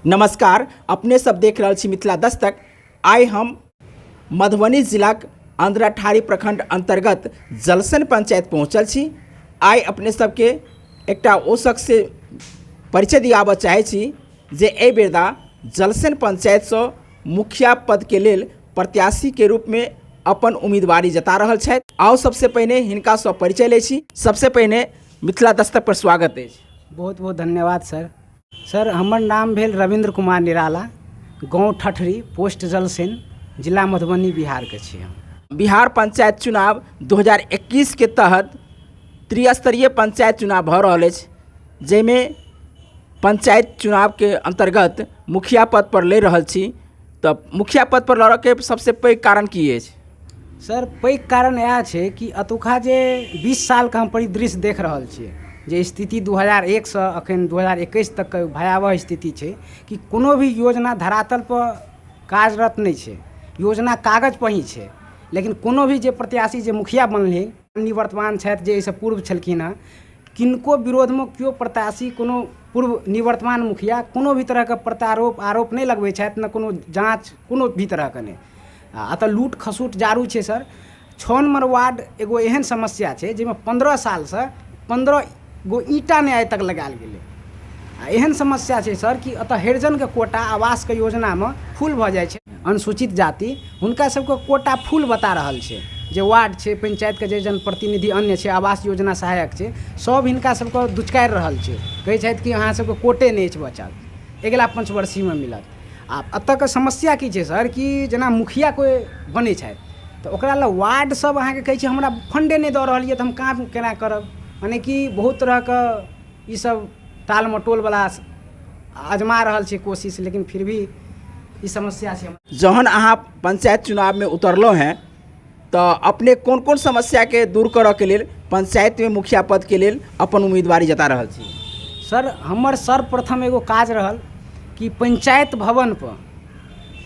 नमस्कार, अपने सब देख रहल छी मिथिला दस्तक। आइ हम मधुबनी जिलाक अंधराठाड़ी प्रखंड अंतर्गत जलसन पंचायत पहुँचल छी। आइ अपने सबके एकटा ओ शख्स से परिचय दियाबऽ चाहै छी जे एहि बेरदा जलसन पंचायत से मुखिया पद के लेल प्रत्याशी के रूप में अपन उम्मीदवारी जता रहल छथि। आओ सबसे पहिने हिनका सँ परिचय लै छी। सबसे पहिने मिथिला दस्तक पर स्वागत अछि। बहुत बहुत धन्यवाद सर। हमर नाम भेल रविंद्र कुमार निराला, गाँव ठठरी, पोस्ट जलसेन, जिला मधुबनी, बिहार के छी हम। बिहार पंचायत चुनाव 2021 के तहत त्रिस्तरीय पंचायत चुनाव भऽ रहल अछि, जाहिमे पंचायत चुनाव के अंतर्गत मुखिया पद पर ले रहल छी। तऽ मुखिया पद पर लड़ऽ के सबसे पैघ कारण की अछि? सर, पैघ कारण यह छै कि अतुका जे 20 साल का हम परिदृश्य देख रहल छियै, जे स्थिति 2001 से अखन 2021 तक के भयावह स्थिति छै कि कोनो भी योजना धरातल पर कार्यरत नहीं छै। योजना कागज पर ही छै, लेकिन कोनो भी जे प्रत्याशी जे मुखिया बनलै, निवर्तमान छथि जे एहिसँ पूर्व छलखिन हँ, किनको विरोध में केओ प्रत्याशी कोनो पूर्व निवर्तमान मुखिया कोनो भी तरह के प्रत्यारोप आरोप नहीं लगबै छथि, न कोनो जाँच कोनो भी तरह के नहीं। अतः लूट खसूट जारू छै सर। 6 नंबर वार्ड एगो एहन समस्या छै जाहिमे 15 साल से 15 गो ईंटा नहीं आइ तक लगायल गेलै। एहन समस्या छै सर कि अतः हरिजन के कोटा आवास के योजना में फूल भऽ जाइ छै। अनुसूचित जाति हुनका सबके कोटा फूल बता रहल छै। जे वार्ड छै, पंचायत के जे जनप्रतिनिधि अन्य छै, आवास योजना सहायक छै, सब हिनका सबके दुचकारि रहल छै। कहै छथि कि अहाँ सबके कोटे नहीं छै बचल, अगिला पंचवर्षीय में मिलत। आ एतऽ के समस्या की छै सर कि जेना मुखिया कोई बनै छथि तऽ ओकरा लए वार्ड सब अहाँके कहै छै हमरा फंडे नहीं दऽ रहल यऽ तऽ हम काम केना करब। माने कि बहुत तरह के ई सब टाल मटोल वाला आजमा रहल छै कोशिश, लेकिन फिर भी ई समस्या छै। जहन अहाँ पंचायत चुनाव में उतरलो हैं तो अपने कोन कोन समस्या के दूर करऽ के लेल पंचायत में मुखिया पद के लेल अपन उम्मीदवारी जता रहल छी? सर, हमर सर्वप्रथम एगो काज रहल कि पंचायत भवन पर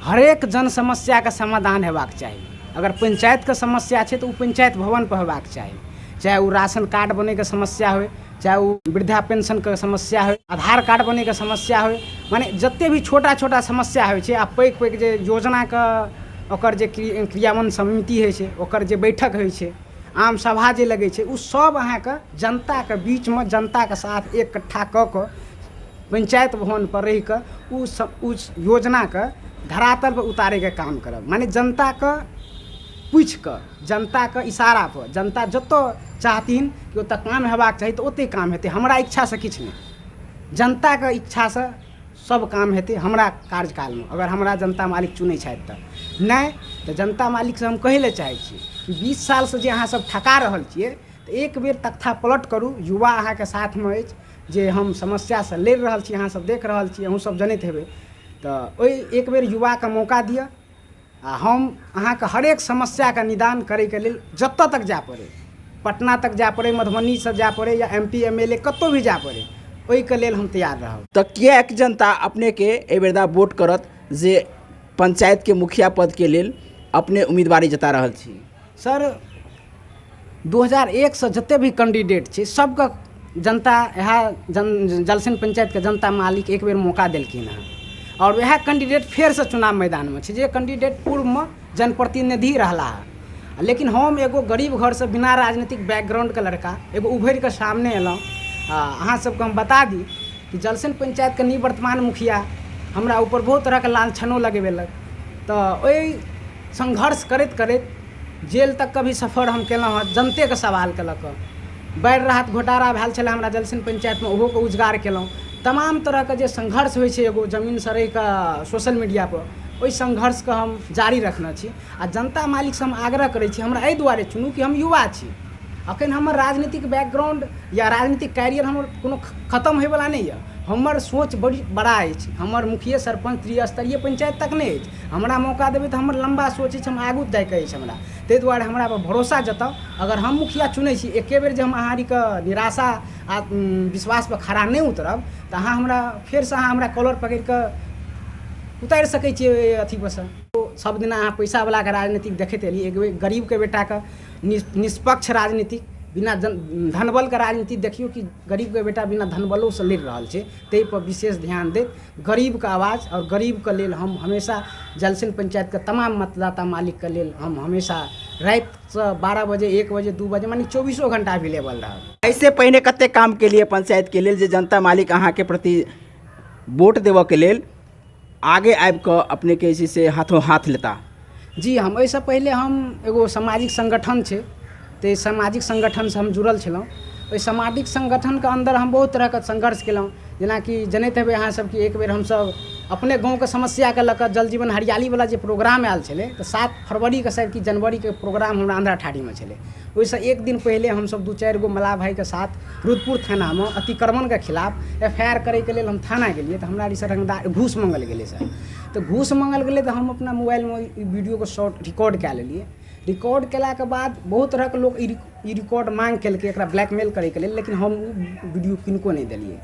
हरेक जन समस्या का समाधान हेबाक चाही। अगर पंचायत का समस्या है तो वो पंचायत भवन पर हेबाक चाही। चाहे वो राशन कार्ड बने के समस्या हो, चाहे वो वृद्धा पेंशन के समस्या हो, आधार कार्ड बने के समस्या हो, माने जते भी छोटा छोटा समस्या हो छै, आ पैघ पैघ जे योजना का ओकर जे क्रियान्वयन समिति होइ छै, ओकर जे बैठक होइ छै, आम सभा जे लगे छै, उ सब अहाँके जनता के बीच में जनता के साथ इकट्ठा कऽ कऽ पंचायत भवन पर रह कर उस योजना के धरातल पर उतारे के काम करब। माने जनता के पूछ कर, जनता के इशारा पर, जनता जतो चाहथिन कि ओतऽ काम हेबाक चाही तऽ ओते काम हेतै। हमरा इच्छा से किछु नहीं, जनता के इच्छा से सब काम हेतै हमरा कार्यकाल में। अगर हमरा जनता मालिक चुनै छथि तऽ नहीं तऽ जनता मालिक से हम कहै लए चाहै छी कि 20 साल से जे अहाँ सब ठका रहल छियै तऽ एक बेर तख्ता पलट करू। युवा अहाँ के साथ में अछि जे हम समस्या से लड़ रहल छी, अहाँ सब देख रहल छी, अहूँ सब जनैत हेबै। तऽ ओहि एक बेर युवा के मौका दिअ आ हम अहाँ के हरेक समस्या का निदान करे के लेल जतऽ तक जा पड़े, पटना तक जा पड़े, मधुबनी से जा पड़े, या MP MLA कतौ भी जा पड़े, ओहि के लेल हम तैयार रहब। तऽ किएक जनता अपने के एहि बेरदा वोट करत जे पंचायत के मुखिया पद के लेल अपने उम्मीदवारी जता रहल छी? सर, 2001 से जते भी कैंडिडेट छै सबके जनता यहाँ जलसेन पंचायत के जनता मालिक एक बेर मौका देलखिन हँ, और वह कैंडिडेट फेर से चुनाव मैदान में छै, जे कैंडिडेट पूर्व में जनप्रतिनिधि रहला है। लेकिन हम एगो गरीब घर से बिना राजनीतिक बैकग्राउंड के लड़का एगो उभरि के सामने अयलहुँ। अहाँ सबके हम बता दी कि जलसेन पंचायत के निवर्तमान मुखिया हमरा ऊपर बहुत तरह के लांछनो लगेलक। तो ओहि संघर्ष करैत करैत जेल तक का भी सफर हम केलहुँ हँ, जनते के सवाल के लऽ कऽ। बाढ़ि राहत घोटाला भेल छलै हमरा जलसेन पंचायत में, ओहो के उजगार केलहुँ। तमाम तरह के जे संघर्ष होइ छै एगो जमीन सरै का सोशल मीडिया पर, ओहि संघर्ष के हम जारी रखने छी। आ जनता मालिक से हम आग्रह करै छी हमरा एहि दुआरे चुनू कि हम युवा छी। अखन हमर राजनीतिक बैकग्राउंड या राजनीतिक कैरियर हमर कोनो खत्म होयवला नहीं है। हमर सोच बड़ी बड़ा अछि। हमर मुखिया सरपंच त्रिस्तरीय पंचायत तक नहीं अछि। हमरा मौका देबै तऽ हमर लंबा सोच अछि, हम आगू जाइके अछि हमरा। ताहि दुआरे हमरा पर भरोसा जताउ। अगर हम मुखिया चुनै छी, एके बेर जे हम अहाँके निराशा आ विश्वास पर खड़ा नहीं उतरब तऽ अहाँ हमरा फेर से अहाँ हमरा कॉलर पकड़ि कऽ उतारि सकै छियै अथी पर से। सब दिन अहाँ पैसा वाला के राजनीतिक देखैत एलियै, एक गरीब के बेटा के निष्पक्ष राजनीतिक बिना धनबल के राजनीति देखियो कि गरीब के बेटा बिना धनबलो से लड़ रहा है, ताहि पर विशेष ध्यान दे। गरीब के आवाज़ और गरीब के लेल हम हमेशा जलसन पंचायत के तमाम मतदाता मालिक के लेल हम हमेशा रात से 12 बजे 1 बजे 2 बजे मानी 24 घंटा अवेलेबल रहा। ऐसे पहले कते काम के लिए पंचायत के लेल जे जनता मालिक अहाँ के प्रति वोट देव के लेल आगे आबि कऽ अपने के जे से हाथों हाथ लेता? जी हम ऐसा पहले हम एगो सामाजिक संगठन है, तो सामाजिक संगठन से हम जुड़ल छलौं। ओहि सामाजिक संगठन के अंदर हम बहुत तरह के संघर्ष केलहुँ, जेनाकि जनैत हेबै अहाँ सब कि एक बेर हमसब अपने गाँव के समस्या के लऽ जल जीवन हरियाली वाला जे प्रोग्राम आयल छलै, तो 7 फरवरी के शायद कि जनवरी के प्रोग्राम हमरा अंधराठाड़ी में छलै। ओहिसँ एक दिन पहले हमसब 2-4 गो मलाह भाई के साथ रुदपुर थाना में अतिक्रमण के खिलाफ FIR करे के लेल हम थाना गेलिए। तो हमरा से रंगदार घूस मंगल गेलै सर, तो घूस मंगल गेलै तो हम अपना मोबाइल में वीडियो को शॉर्ट रिकॉर्ड कए लेलिए। रिकॉर्ड केला के बाद बहुत तरह के लोग ई रिकॉर्ड मांग केलकै एकरा ब्लैकमेल करे के लेल, लेकिन हम वीडियो किनको नहीं दिलिए।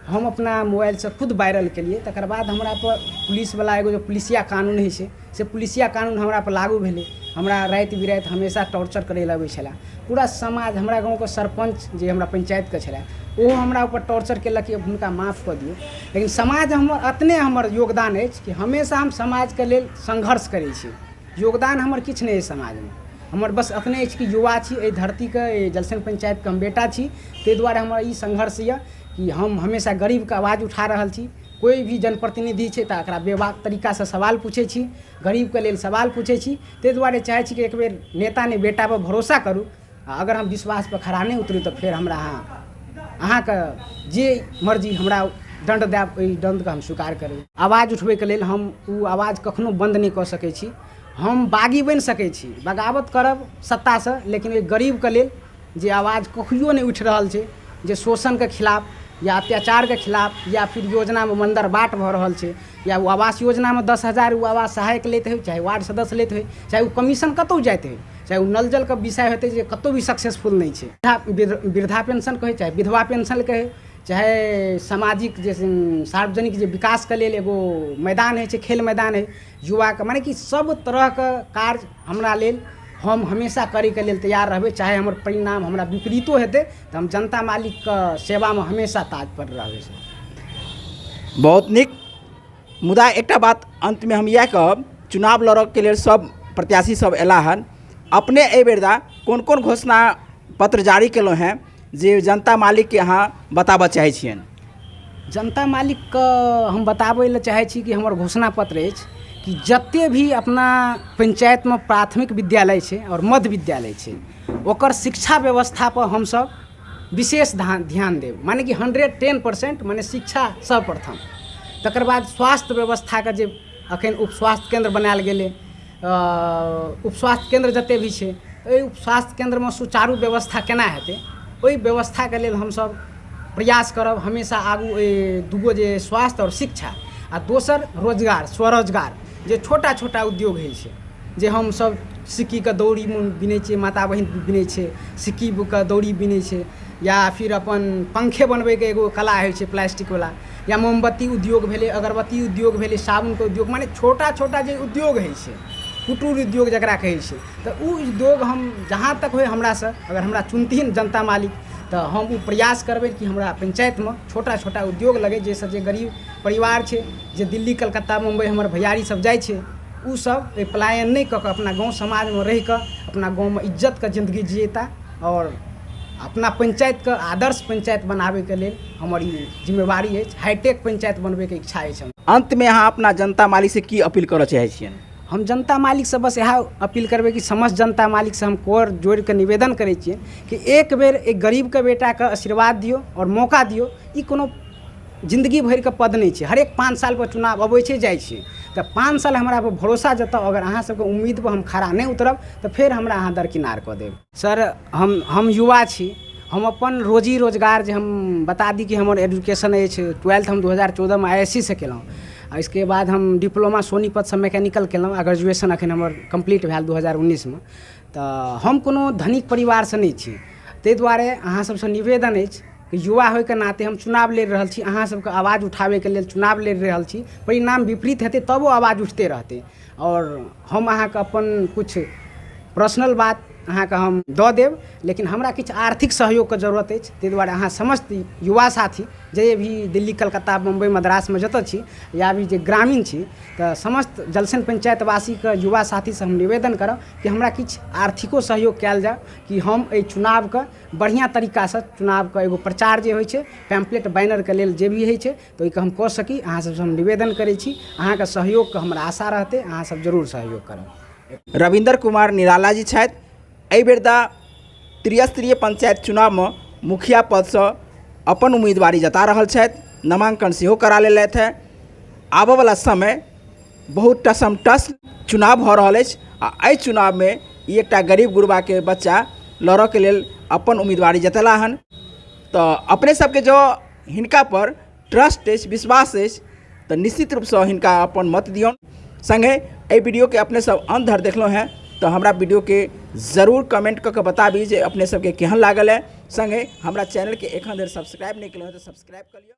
हम अपना मोबाइल से खुद वायरल केलिए। तकर बाद हमरा पर पुलिस वाला एगो जो पुलिसिया कानून है से पुलिसिया कानून हमरा पर लागू भेलै। हमरा रात बिरात हमेशा टॉर्चर करे लगे छला। पूरा समाज, हमरा गाँव के सरपंच जे हमरा पंचायत के छला वो हमरा ऊपर टॉर्चर केलक कि हुनका माफ़ कर दियौ। लेकिन समाज हमर अतने हमर योगदान अछि कि हमेशा हम समाज के लेल संघर्ष करै छी। योगदान हमर किछु नहीं है समाज में, हमर बस अपने अछि कि युवा छी, एहि धरती के जलसन पंचायत के हम बेटा छी। ताहि दुआरे हमर ई संघर्ष यऽ कि हम हमेशा गरीब के आवाज़ उठा रहल छी। कोई भी जनप्रतिनिधि छै तऽ एकरा बेबाक तरीका से सवाल पूछे छी, गरीब के लेल सवाल पूछे छी। ताहि दुआरे चाहे छी कि एक बेर नेता ने बेटा पर भरोसा करूँ, अगर हम विश्वास पर खड़ा नहीं उतरू तो फिर हमरा अहाँ के जे मर्जी हमरा दंड देब, ओहि दंड के हम स्वीकार करू। आवाज़ उठबै के लेल हम उ आवाज़ कखनो बंद नहीं कऽ सकै छी। हम बागी बनि सकै छी, बगावत करब सत्ता से, लेकिन ओहि गरीब के लेल जे आवाज़ कहियो नहीं उठि रहल छै, जे शोषण के खिलाफ या अत्याचार के खिलाफ या फिर योजना में मंदर बाट भऽ रहल छै, या वो आवास योजना में 10,000 वो आवास सहायक लेते हो, चाहे वार्ड सदस्य लेते हो, चाहे वो कमीशन कतौ जाते हो, चाहे वो नल जल के विषय होते जे कतौ भी सक्सेसफुल नहीं है। वृद्धा पेंशन कहे, चाहे विधवा पेंशन कहे, चाहे सामाजिक जे सार्वजनिक जे विकास के लेल एगो मैदान है, खेल मैदान है युवा के, माने कि सब तरह के कार्य हमरा लेल हम हमेशा करे के लेल तैयार रहबे। चाहे हमर परिणाम हमरा विपरीतो हेतै तो हम जनता मालिक के सेवा में हमेशा तात्पर रहबे। बहुत नीक। मुदा एकटा बात अंत में हम यह कहब, चुनाव लड़ऽ के लेल सब प्रत्याशी सब एला हन, अपने एहि बेरदा कोन कोन घोषणा पत्र जारी केलहुँ हैं जे जनता मालिक के अहाँ बताबऽ चाहै छियनि? जनता मालिक के हम बताबै लए चाहै छी कि हमर घोषणा पत्र अछि कि जते भी अपना पंचायत में प्राथमिक विद्यालय है और मध्य विद्यालय है, ओकर शिक्षा व्यवस्था पर हम सब विशेष ध्यान देव। माने कि 110% माने शिक्षा सर्वप्रथम। तकर बाद स्वास्थ्य व्यवस्था के जे अखन उप स्वास्थ्य केंद्र बनायल गेलै, उप स्वास्थ्य केंद्र जते भी है, ओहि उप स्वास्थ्य केंद्र में सुचारू व्यवस्था केना हेतै, ओहि व्यवस्था के लेल हम सब प्रयास करब हमेशा आगू। दूगो जे स्वास्थ्य और शिक्षा आ दोसर रोजगार, स्वरोजगार, जे छोटा छोटा उद्योग है जे हम सब सिक्की के दौरी बिनै छियै, माता बहिन बिनै छै, सिक्की के दौरी बिनै छै, या फिर अपन पंखे बनबै के एगो कला है प्लास्टिक वाला, या मोमबत्ती उद्योग भेलै, अगरबत्ती उद्योग भेलै, साबुन के उद्योग, माने छोटा छोटा जे उद्योग है कुटूर उद्योग जकरा कहै छै, तो उ उद्योग हम जहाँ तक होय हमरा से, अगर हमरा चुनथिन जनता मालिक तो हम उ प्रयास करबै कि हमरा पंचायत में छोटा छोटा उद्योग लगे, जैसे जे गरीब परिवार छै, जे दिल्ली कलकत्ता मुंबई हमर भैयारी सब जाइ छै, उ सब पलायन नहीं कऽ अपना गाँव समाज में रह कर अपना गाँव में इज्जत का जिंदगी जिएता और अपना पंचायत के आदर्श पंचायत बनाबे के लेल हमर ई जिम्मेवारी है। हाईटेक पंचायत बनबे के इच्छा है। अंत में अहाँ अपना जनता मालिक से की अपील करऽ चाहै छियनि? हम जनता मालिक से बस यह अपील करबे कि समस्त जनता मालिक से हम कोर जोड़ के निवेदन करे छिए कि एक बेर एक गरीब के बेटा के आशीर्वाद दियो और मौका दियो। ई कोनो जिंदगी भर के पद नहीं है, हरेक 5 साल पर चुनाव अबै छै जाइ छै, तो 5 साल हमरा पर भरोसा जतऽ अगर अहाँ सबके उम्मीद पर हम खड़ा नहीं उतरब तो फिर हमरा अहाँ दरकिनार कऽ देब। सर हम युवा छी, हम अपन रोजी रोजगार जे हम बता दी कि हमर एजुकेशन है 12th हम 2014 में ISC से केलहुँ, इसके बाद हम डिप्लोमा सोनीपत से मैकेनिकल केलहुँ, ग्रेजुएशन अखन हमर कंप्लीट भेल 2019 में। तो हम कोनो धनिक परिवार से नहीं छी, ताहि दुआरे अहाँ सबसे निवेदन अछि कि युवा होय के नाते हम चुनाव लड़ रहल छी, अहाँ सबके आवाज़ उठाबे के लेल चुनाव लड़ रहल छी। परिणाम विपरीत हेतै तबो आवाज़ उठते रहते। और हम अहाँ के अपन कुछ पर्सनल बात अहाँके हम दऽ देब, लेकिन हमरा किछु आर्थिक सहयोगके जरूरत अछि। ताहि दुआरे अहाँ समस्त युवा साथी जे भी दिल्ली, कलकत्ता, मुंबई, मद्रासमे जतऽ छी या भी जे ग्रामीण छी, तऽ समस्त जलसन पंचायतवासीके युवा साथीसँ हम निवेदन करब कि हमरा किछु आर्थिको सहयोग कयल जाय, कि हम एहि चुनावके बढ़िआँ तरीकासँ चुनावके एगो प्रचार जे होइ छै, पैम्पलेट बैनरके लेल जे भी होइ छै, तऽ ओहिके हम कऽ सकी। अहाँ सबसँ हम निवेदन करै छी, अहाँके सहयोगके हमरा आशा रहतै, अहाँ सब जरूर सहयोग करब। रविंदर कुमार निराला जी छथि। एहि बेर त्रिस्तरीय पंचायत चुनावमे मुखिया पदसँ अपन उम्मीदवारी जता रहल छथि, नामांकन सेहो करा लेलथि हैं। आबयवला समय बहुत टसमटस चुनाव भऽ रहल अछि आ एहि चुनावमे ई एकटा गरीब गुरबाके बच्चा लड़ऽके लेल अपन उम्मीदवारी जतेला हन। तऽ अपने सबके जो हिनका पर ट्रस्ट अछि, विश्वास अछि, तऽ निश्चित रूपसँ हिनका अपन मत दियौन। संगे एहि वीडियोके अपने सब अंत धरि देखलहुँ हैं तो हमरा वीडियो के जरूर कमेंट कऽ के बताबी जे अपने सबके केहन लागल है। संगे हमरा चैनल के एखन धरि सब्सक्राइब नहीं केलहुँ हैं तो सब्सक्राइब कर लियो।